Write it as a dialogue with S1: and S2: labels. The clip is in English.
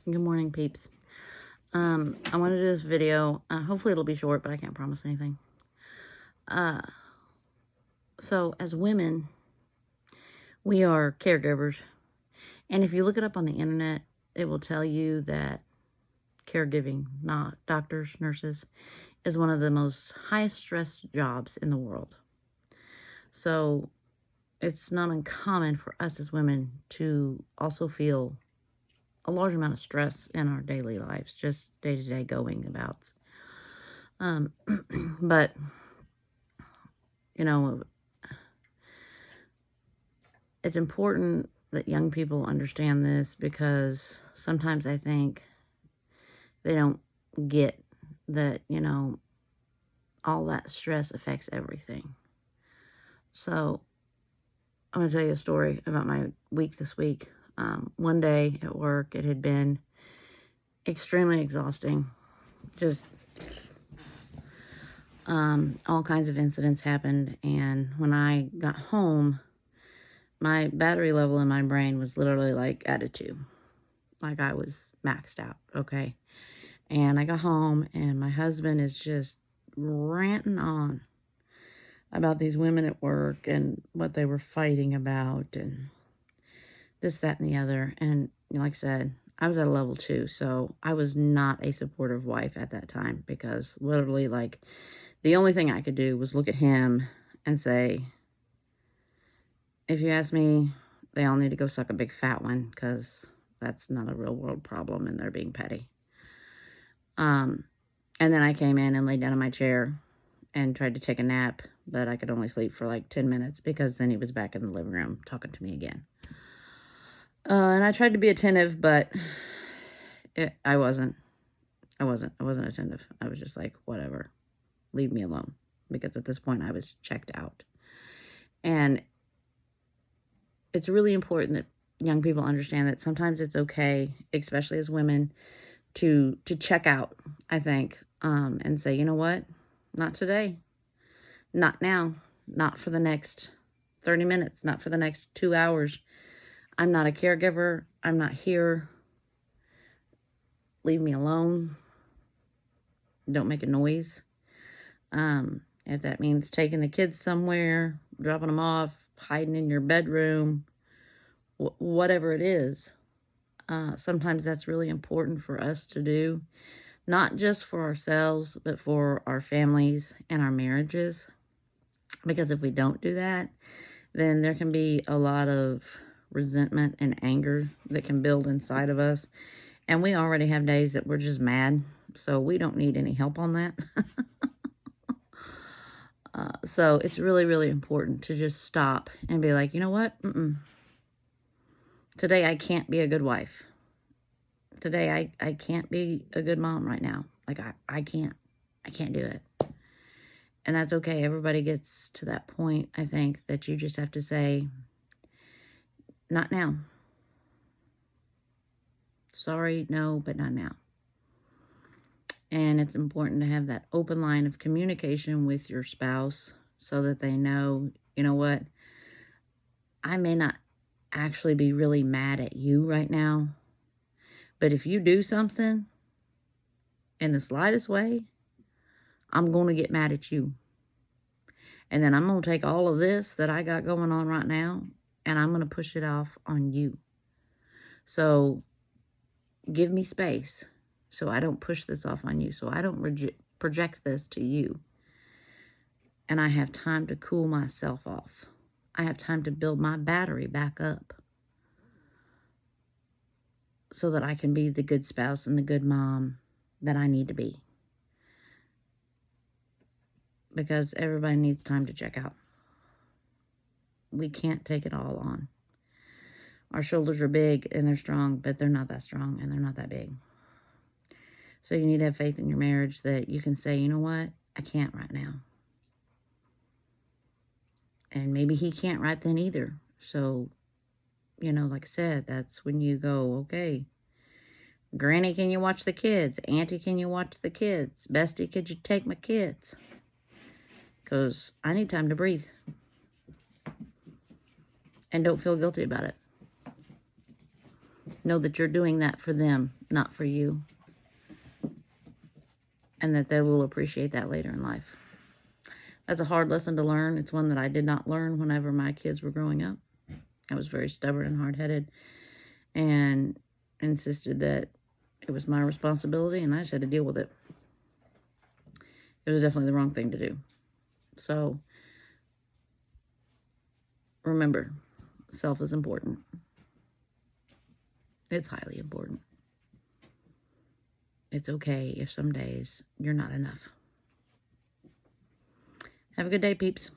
S1: Good morning, peeps. I want to do this video. Hopefully it'll be short, but I can't promise anything. So as women, we are caregivers. And if you look it up on the internet, it will tell you that caregiving, not doctors, nurses, is one of the most highest stress jobs in the world. So it's not uncommon for us as women to also feel a large amount of stress in our daily lives, just day-to-day going abouts. But, you know, it's important that young people understand this, because sometimes I think they don't get that, all that stress affects everything. So I'm going to tell you a story about my week this week. One day at work, it had been extremely exhausting. Just all kinds of incidents happened. And when I got home, my battery level in my brain was literally like at a 2. Like I was maxed out, okay? And I got home, and my husband is just ranting on about these women at work and what they were fighting about and this, that, and the other. And like I said, I was at a level 2, so I was not a supportive wife at that time, because literally, like, the only thing I could do was look at him and say, if you ask me, they all need to go suck a big fat one, because that's not a real world problem and they're being petty. And then I came in and laid down in my chair and tried to take a nap, but I could only sleep for like 10 minutes, because then he was back in the living room talking to me again. And I tried to be attentive, but I wasn't attentive. I was just like, whatever, leave me alone, because at this point I was checked out. And it's really important that young people understand that sometimes it's okay, especially as women, to check out, I think, and say, you know what, not today, not now, not for the next 30 minutes, not for the next 2 hours. I'm not a caregiver. I'm not here. Leave me alone. Don't make a noise. If that means taking the kids somewhere, dropping them off, hiding in your bedroom, whatever it is, sometimes that's really important for us to do, not just for ourselves, but for our families and our marriages. Because if we don't do that, then there can be a lot of resentment and anger that can build inside of us. And we already have days that we're just mad, so we don't need any help on that. So it's really, really important to just stop and be like, you know what? Today I can't be a good wife. Today I can't be a good mom right now. Like I can't do it. And that's okay. Everybody gets to that point, I think, that you just have to say, not now. Sorry, no, but not now. And it's important to have that open line of communication with your spouse, so that they know, you know what, I may not actually be really mad at you right now, but if you do something in the slightest way, I'm going to get mad at you. And then I'm going to take all of this that I got going on right now, and I'm going to push it off on you. So give me space, so I don't push this off on you, so I don't project this to you. And I have time to cool myself off. I have time to build my battery back up, so that I can be the good spouse and the good mom that I need to be. Because everybody needs time to check out. We can't take it all on. Our shoulders are big and they're strong, but they're not that strong and they're not that big. So you need to have faith in your marriage that you can say, you know what, I can't right now. And maybe he can't right then either. So, like I said, that's when you go, okay, Granny, can you watch the kids? Auntie, can you watch the kids? Bestie, could you take my kids? Because I need time to breathe. And don't feel guilty about it. Know that you're doing that for them. not for you, and that they will appreciate that later in life. That's a hard lesson to learn. It's one that I did not learn whenever my kids were growing up. I was very stubborn and hard-headed and insisted that it was my responsibility and I just had to deal with it. It was definitely the wrong thing to do. So remember, self is important. It's highly important. It's okay if some days you're not enough. Have a good day, peeps.